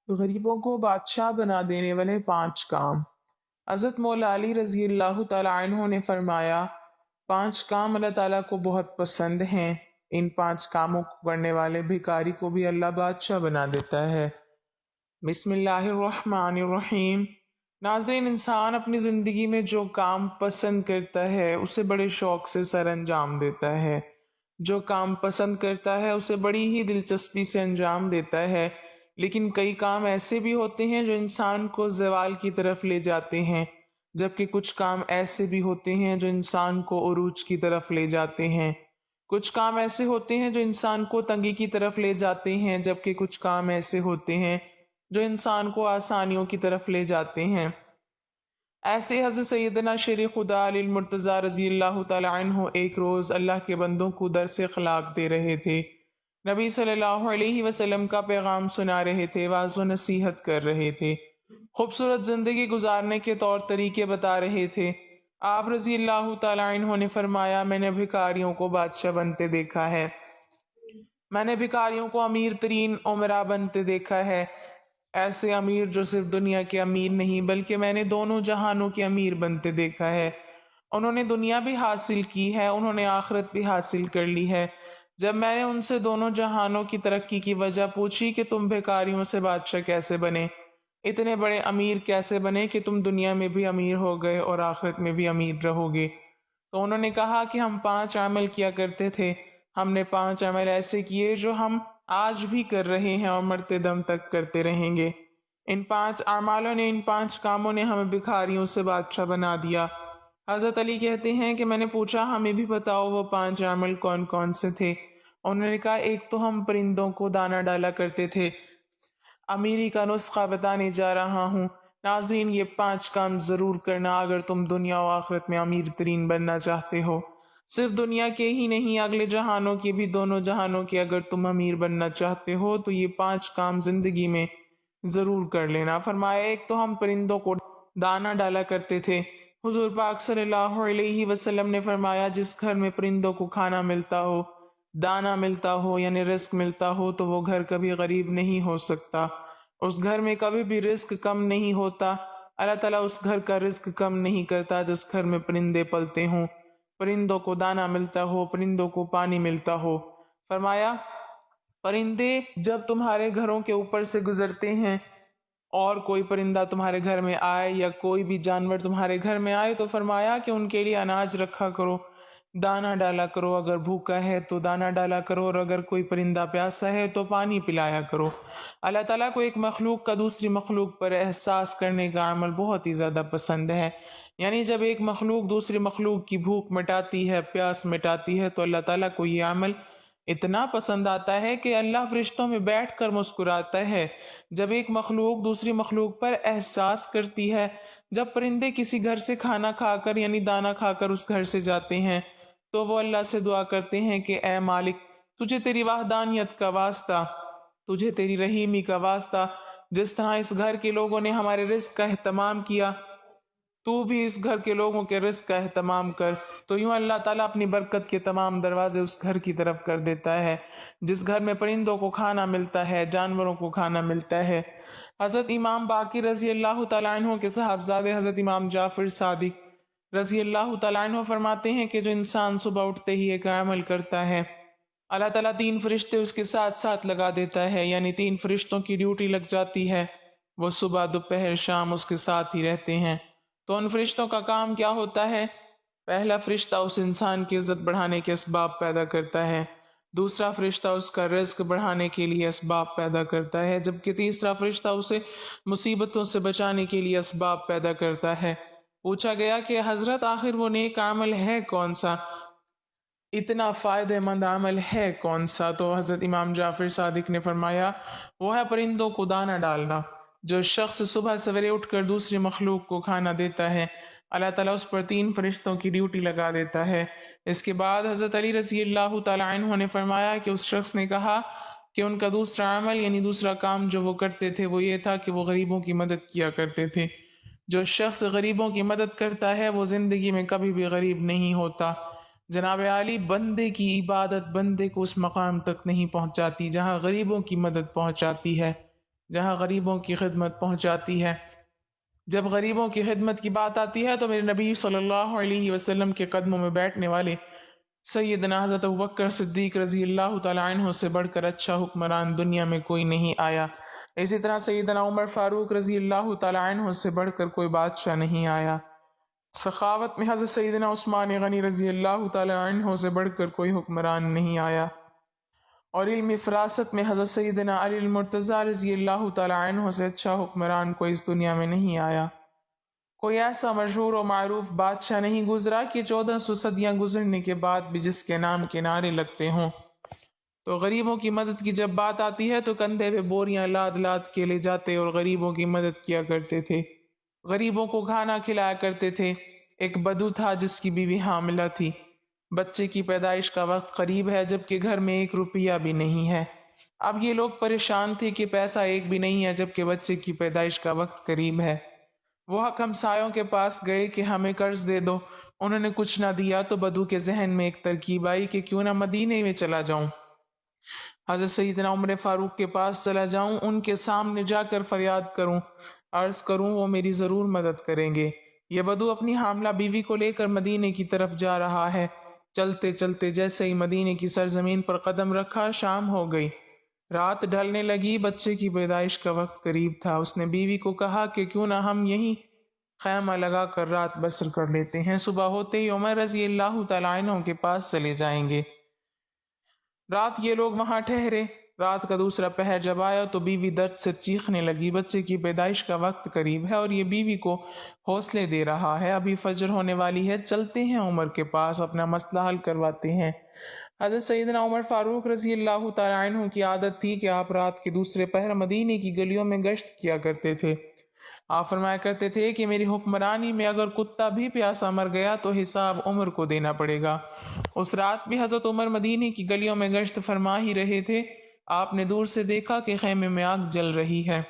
غریبوں کو بادشاہ بنا دینے والے 5 کام۔ حضرت مولا علی رضی اللہ تعالیٰ عنہ نے فرمایا، 5 کام اللہ تعالیٰ کو بہت پسند ہیں، ان 5 کاموں کو کرنے والے بھکاری کو بھی اللہ بادشاہ بنا دیتا ہے۔ بسم اللہ الرحمن الرحیم۔ ناظرین، انسان اپنی زندگی میں جو کام پسند کرتا ہے اسے بڑے شوق سے سر انجام دیتا ہے، جو کام پسند کرتا ہے اسے بڑی ہی دلچسپی سے انجام دیتا ہے، لیکن کئی کام ایسے بھی ہوتے ہیں جو انسان کو زوال کی طرف لے جاتے ہیں، جبکہ کچھ کام ایسے بھی ہوتے ہیں جو انسان کو عروج کی طرف لے جاتے ہیں۔ کچھ کام ایسے ہوتے ہیں جو انسان کو تنگی کی طرف لے جاتے ہیں، جبکہ کچھ کام ایسے ہوتے ہیں جو انسان کو آسانیوں کی طرف لے جاتے ہیں۔ ایسے حضرت سیدنا شیر خدا علی المرتضیٰ رضی اللہ تعالی عنہ ایک روز اللہ کے بندوں کو درس اخلاق دے رہے تھے، نبی صلی اللہ علیہ وسلم کا پیغام سنا رہے تھے، واعظ و نصیحت کر رہے تھے، خوبصورت زندگی گزارنے کے طور طریقے بتا رہے تھے۔ آپ رضی اللہ تعالی عنہ نے فرمایا، میں نے بھکاریوں کو بادشاہ بنتے دیکھا ہے، میں نے بھکاریوں کو امیر ترین امراء بنتے دیکھا ہے، ایسے امیر جو صرف دنیا کے امیر نہیں بلکہ میں نے دونوں جہانوں کے امیر بنتے دیکھا ہے۔ انہوں نے دنیا بھی حاصل کی ہے، انہوں نے آخرت بھی حاصل کر لی ہے۔ جب میں نے ان سے دونوں جہانوں کی ترقی کی وجہ پوچھی کہ تم بھکاریوں سے بادشاہ کیسے بنے، اتنے بڑے امیر کیسے بنے کہ تم دنیا میں بھی امیر ہو گئے اور آخرت میں بھی امیر رہو گے، تو انہوں نے کہا کہ ہم 5 عمل کیا کرتے تھے، ہم نے 5 عمل ایسے کیے جو ہم آج بھی کر رہے ہیں اور مرتے دم تک کرتے رہیں گے۔ ان 5 اعمالوں نے، ان 5 کاموں نے ہمیں بھکاریوں سے بادشاہ بنا دیا۔ حضرت علی کہتے ہیں کہ میں نے پوچھا، ہمیں بھی بتاؤ وہ 5 عمل کون کون سے تھے؟ انہوں نے کہا، ایک تو ہم پرندوں کو دانہ ڈالا کرتے تھے۔ امیری کا نسخہ بتانے جا رہا ہوں ناظرین، یہ 5 کام ضرور کرنا اگر تم دنیا و آخرت میں امیر ترین بننا چاہتے ہو۔ صرف دنیا کے ہی نہیں، اگلے جہانوں کے بھی، دونوں جہانوں کے اگر تم امیر بننا چاہتے ہو تو یہ 5 کام زندگی میں ضرور کر لینا۔ فرمایا، ایک تو ہم پرندوں کو دانہ ڈالا کرتے تھے۔ حضور پاک صلی اللہ علیہ وسلم نے فرمایا، جس گھر میں پرندوں کو کھانا ملتا ہو، دانہ ملتا ہو، یعنی رزق ملتا ہو، تو وہ گھر کبھی غریب نہیں ہو سکتا، اس گھر میں کبھی بھی رزق کم نہیں ہوتا۔ اللہ تعالیٰ اس گھر کا رزق کم نہیں کرتا جس گھر میں پرندے پلتے ہوں، پرندوں کو دانہ ملتا ہو، پرندوں کو پانی ملتا ہو۔ فرمایا، پرندے جب تمہارے گھروں کے اوپر سے گزرتے ہیں اور کوئی پرندہ تمہارے گھر میں آئے یا کوئی بھی جانور تمہارے گھر میں آئے تو فرمایا کہ ان کے لیے اناج رکھا کرو، دانہ ڈالا کرو، اگر بھوکا ہے تو دانہ ڈالا کرو، اور اگر کوئی پرندہ پیاسا ہے تو پانی پلایا کرو۔ اللہ تعالیٰ کو ایک مخلوق کا دوسری مخلوق پر احساس کرنے کا عمل بہت ہی زیادہ پسند ہے، یعنی جب ایک مخلوق دوسری مخلوق کی بھوک مٹاتی ہے، پیاس مٹاتی ہے، تو اللہ تعالیٰ کو یہ عمل اتنا پسند آتا ہے کہ اللہ فرشتوں میں بیٹھ کر مسکراتا ہے جب ایک مخلوق دوسری مخلوق پر احساس کرتی ہے۔ جب پرندے کسی گھر سے کھانا کھا کر، یعنی دانہ کھا کر اس گھر سے جاتے ہیں تو وہ اللہ سے دعا کرتے ہیں کہ اے مالک، تجھے تیری وحدانیت کا واسطہ، تجھے تیری رحیمی کا واسطہ، جس طرح اس گھر کے لوگوں نے ہمارے رزق کا اہتمام کیا، تو بھی اس گھر کے لوگوں کے رزق کا اہتمام کر۔ تو یوں اللہ تعالیٰ اپنی برکت کے تمام دروازے اس گھر کی طرف کر دیتا ہے جس گھر میں پرندوں کو کھانا ملتا ہے، جانوروں کو کھانا ملتا ہے۔ حضرت امام باقر رضی اللہ تعالیٰ عنہ کے صاحبزادے حضرت امام جعفر صادق رضی اللہ تعالیٰ عنہ فرماتے ہیں کہ جو انسان صبح اٹھتے ہی ایک عمل کرتا ہے، اللہ تعالیٰ 3 فرشتے اس کے ساتھ ساتھ لگا دیتا ہے، یعنی 3 فرشتوں کی ڈیوٹی لگ جاتی ہے، وہ صبح دوپہر شام اس کے ساتھ ہی رہتے ہیں۔ تو ان فرشتوں کا کام کیا ہوتا ہے؟ پہلا فرشتہ اس انسان کی عزت بڑھانے کے اسباب پیدا کرتا ہے، دوسرا فرشتہ اس کا رزق بڑھانے کے لیے اسباب پیدا کرتا ہے، جبکہ تیسرا فرشتہ اسے مصیبتوں سے بچانے کے لیے اسباب پیدا کرتا ہے۔ پوچھا گیا کہ حضرت آخر وہ نیک عمل ہے کون سا، اتنا فائدہ مند عمل ہے کون سا؟ تو حضرت امام جعفر صادق نے فرمایا، وہ ہے پرندوں کو دانہ ڈالنا۔ جو شخص صبح سویرے اٹھ کر دوسری مخلوق کو کھانا دیتا ہے، اللہ تعالیٰ اس پر 3 فرشتوں کی ڈیوٹی لگا دیتا ہے۔ اس کے بعد حضرت علی رضی اللہ تعالیٰ عنہ نے فرمایا کہ اس شخص نے کہا کہ ان کا دوسرا عمل، یعنی دوسرا کام جو وہ کرتے تھے، وہ یہ تھا کہ وہ غریبوں کی مدد کیا کرتے تھے۔ جو شخص غریبوں کی مدد کرتا ہے وہ زندگی میں کبھی بھی غریب نہیں ہوتا۔ جناب عالی، بندے کی عبادت بندے کو اس مقام تک نہیں پہنچاتی جہاں غریبوں کی مدد پہنچاتی ہے۔ جہاں غریبوں کی خدمت پہنچاتی ہے۔ جب غریبوں کی خدمت کی بات آتی ہے تو میرے نبی صلی اللہ علیہ وسلم کے قدموں میں بیٹھنے والے سیدنا حضرت ابوبکر صدیق رضی اللہ تعالیٰ عنہ سے بڑھ کر اچھا حکمران دنیا میں کوئی نہیں آیا۔ اسی طرح سیدنا عمر فاروق رضی اللہ تعالیٰ عنہ سے بڑھ کر کوئی بادشاہ نہیں آیا۔ سخاوت میں حضرت سیدنا عثمان غنی رضی اللہ تعالیٰ عنہ سے بڑھ کر کوئی حکمران نہیں آیا، اور علم فراست میں حضرت سیدنا علی المرتضیٰ رضی اللہ تعالیٰ عنہ سے اچھا حکمران کوئی اس دنیا میں نہیں آیا۔ کوئی ایسا مشہور و معروف بادشاہ نہیں گزرا کہ 1400 صدیاں گزرنے کے بعد بھی جس کے نام کے نعرے لگتے ہوں۔ تو غریبوں کی مدد کی جب بات آتی ہے تو کندھے پہ بوریاں لاد لاد کے لے جاتے اور غریبوں کی مدد کیا کرتے تھے، غریبوں کو کھانا کھلایا کرتے تھے۔ ایک بدو تھا جس کی بیوی حاملہ تھی، بچے کی پیدائش کا وقت قریب ہے جبکہ گھر میں 1 روپیہ بھی نہیں ہے۔ اب یہ لوگ پریشان تھے کہ پیسہ ایک بھی نہیں ہے جبکہ بچے کی پیدائش کا وقت قریب ہے۔ وہ حق ہمسایوں کے پاس گئے کہ ہمیں قرض دے دو، انہوں نے کچھ نہ دیا تو بدو کے ذہن میں ایک ترکیب آئی کہ کیوں نہ مدینے میں چلا جاؤں، حضرت سیدنا عمر فاروق کے پاس چلا جاؤں، ان کے سامنے جا کر فریاد کروں، عرض کروں، وہ میری ضرور مدد کریں گے۔ یہ بدو اپنی حاملہ بیوی کو لے کر مدینے کی طرف جا رہا ہے۔ چلتے چلتے جیسے ہی مدینے کی سرزمین پر قدم رکھا شام ہو گئی، رات ڈھلنے لگی، بچے کی پیدائش کا وقت قریب تھا۔ اس نے بیوی کو کہا کہ کیوں نہ ہم یہیں خیمہ لگا کر رات بسر کر لیتے ہیں، صبح ہوتے ہی عمر رضی اللہ تعالیٰ عنہ کے پاس چلے جائیں گے۔ رات یہ لوگ وہاں ٹھہرے۔ رات کا دوسرا پہر جب آیا تو بیوی درد سے چیخنے لگی، بچے کی پیدائش کا وقت قریب ہے اور یہ بیوی کو حوصلے دے رہا ہے، ابھی فجر ہونے والی ہے، چلتے ہیں عمر کے پاس، اپنا مسئلہ حل کرواتے ہیں۔ حضرت سیدنا عمر فاروق رضی اللہ تعالیٰ عنہ کی عادت تھی کہ آپ رات کے دوسرے پہر مدینے کی گلیوں میں گشت کیا کرتے تھے۔ آپ فرمایا کرتے تھے کہ میری حکمرانی میں اگر کتا بھی پیاسا مر گیا تو حساب عمر کو دینا پڑے گا۔ اس رات بھی حضرت عمر مدینے کی گلیوں میں گشت فرما ہی رہے تھے۔ آپ نے دور سے دیکھا کہ خیمے میں آگ جل رہی ہے۔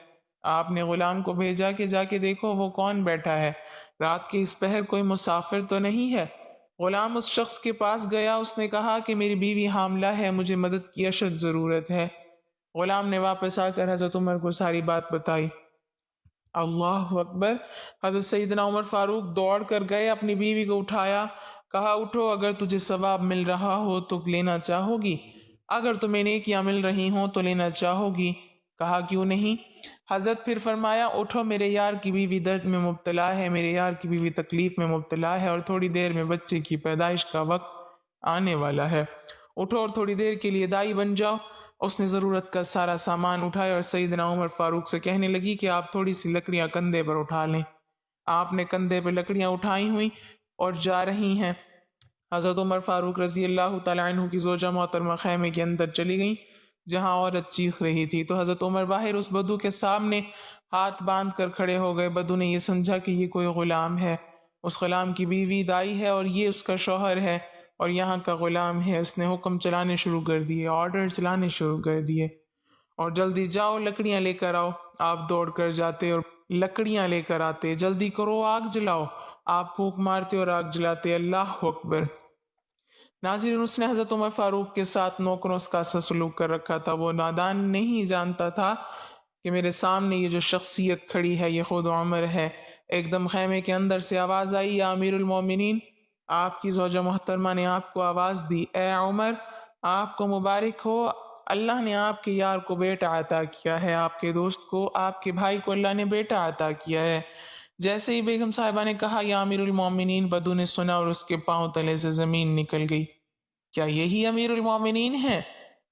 آپ نے غلام کو بھیجا کہ جا کے دیکھو وہ کون بیٹھا ہے، رات کے اس پہر کوئی مسافر تو نہیں ہے۔ غلام اس شخص کے پاس گیا، اس نے کہا کہ میری بیوی حاملہ ہے، مجھے مدد کی اشد ضرورت ہے۔ غلام نے واپس آ کر حضرت عمر کو ساری بات بتائی۔ اللہ اکبر! حضرت سیدنا عمر فاروق دوڑ کر گئے، اپنی بیوی کو اٹھایا، کہا اٹھو، اگر تجھے ثواب مل رہا ہو تو لینا چاہو گی، اگر تمہیں نیکیاں مل رہی ہوں تو لینا چاہو گی؟ کہا کیوں نہیں؟ حضرت پھر فرمایا اٹھو، میرے یار کی بیوی درد میں مبتلا ہے، میرے یار کی بیوی تکلیف میں مبتلا ہے اور تھوڑی دیر میں بچے کی پیدائش کا وقت آنے والا ہے، اٹھو اور تھوڑی دیر کے لیے دائی بن جاؤ۔ اس نے ضرورت کا سارا سامان اٹھایا اور سیدنا عمر فاروق سے کہنے لگی کہ آپ تھوڑی سی لکڑیاں کندھے پر اٹھا لیں۔ آپ نے کندھے پہ لکڑیاں اٹھائی ہوئی اور جا رہی ہیں۔ حضرت عمر فاروق رضی اللہ تعالیٰ عنہ کی زوجہ محترمہ خیمے کے اندر چلی گئیں جہاں عورت چیخ رہی تھی، تو حضرت عمر باہر اس بدو کے سامنے ہاتھ باندھ کر کھڑے ہو گئے۔ بدو نے یہ سمجھا کہ یہ کوئی غلام ہے، اس غلام کی بیوی دائی ہے اور یہ اس کا شوہر ہے اور یہاں کا غلام ہے۔ اس نے حکم چلانے شروع کر دیے، آرڈر چلانے شروع کر دیے، اور جلدی جاؤ لکڑیاں لے کر آؤ۔ آپ دوڑ کر جاتے اور لکڑیاں لے کر آتے، جلدی کرو آگ جلاؤ، آپ پھونک مارتے اور آگ جلاتے۔ اللہ اکبر! ناظرین، اس نے حضرت عمر فاروق کے ساتھ نوکروں کا سا سلوک کر رکھا تھا۔ وہ نادان نہیں جانتا تھا کہ میرے سامنے یہ جو شخصیت کھڑی ہے یہ خود عمر ہے۔ ایک دم خیمے کے اندر سے آواز آئی، یا امیر المومنین! آپ کی زوجہ محترمہ نے آپ کو آواز دی، اے عمر، آپ کو مبارک ہو، اللہ نے آپ کے یار کو بیٹا عطا کیا ہے، آپ کے دوست کو، آپ کے بھائی کو اللہ نے بیٹا عطا کیا ہے۔ جیسے ہی بیگم صاحبہ نے کہا یا امیر المومنین، بدو نے سنا اور اس کے پاؤں تلے سے زمین نکل گئی۔ کیا یہی امیر المومنین ہیں؟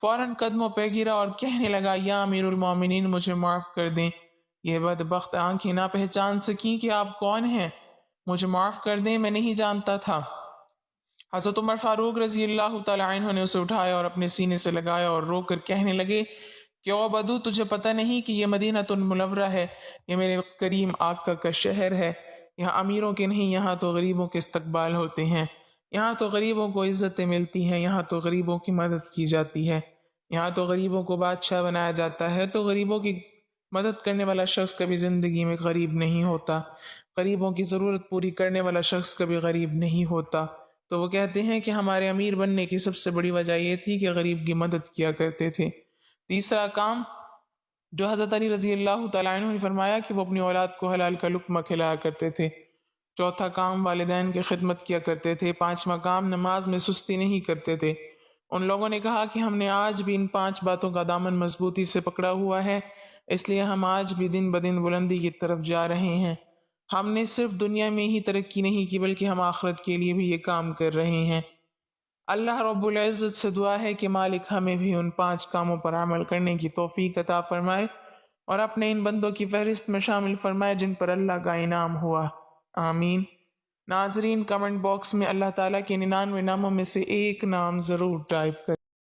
فوراً قدموں پہ گرا اور کہنے لگا، یا امیر المومنین، مجھے معاف کر دیں، یہ بدبخت آنکھیں نہ پہچان سکیں کہ آپ کون ہیں، مجھے معاف کر دیں، میں نہیں جانتا تھا۔ حضرت عمر فاروق رضی اللہ تعالیٰ عنہ نے اسے اٹھایا اور اپنے سینے سے لگایا اور رو کر کہنے لگے کہ او بدو، تجھے پتہ نہیں کہ یہ مدینہ المنورہ ہے، یہ میرے کریم آقا کا شہر ہے، یہاں امیروں کے نہیں، یہاں تو غریبوں کے استقبال ہوتے ہیں، یہاں تو غریبوں کو عزتیں ملتی ہیں، یہاں تو غریبوں کی مدد کی جاتی ہے، یہاں تو غریبوں کو بادشاہ بنایا جاتا ہے، تو غریبوں کی مدد کرنے والا شخص کبھی زندگی میں غریب نہیں ہوتا، غریبوں کی ضرورت پوری کرنے والا شخص کبھی غریب نہیں ہوتا۔ تو وہ کہتے ہیں کہ ہمارے امیر بننے کی سب سے بڑی وجہ یہ تھی کہ غریب کی مدد کیا کرتے تھے۔ تیسرا کام جو حضرت علی رضی اللہ تعالیٰ عنہ نے فرمایا کہ وہ اپنی اولاد کو حلال کا لقمہ کھلایا کرتے تھے۔ چوتھا کام والدین کی خدمت کیا کرتے تھے۔ پانچواں کام نماز میں سستی نہیں کرتے تھے۔ ان لوگوں نے کہا کہ ہم نے آج بھی ان 5 باتوں کا دامن مضبوطی سے پکڑا ہوا ہے، اس لیے ہم آج بھی دن بدن بلندی کی طرف جا رہے ہیں۔ ہم نے صرف دنیا میں ہی ترقی نہیں کی بلکہ ہم آخرت کے لیے بھی یہ کام کر رہے ہیں۔ اللہ رب العزت سے دعا ہے کہ مالک ہمیں بھی ان 5 کاموں پر عمل کرنے کی توفیق عطا فرمائے اور اپنے ان بندوں کی فہرست میں شامل فرمائے جن پر اللہ کا انعام ہوا، آمین۔ ناظرین، کمنٹ باکس میں اللہ تعالیٰ کے 99 ناموں میں سے ایک نام ضرور ٹائپ کریں۔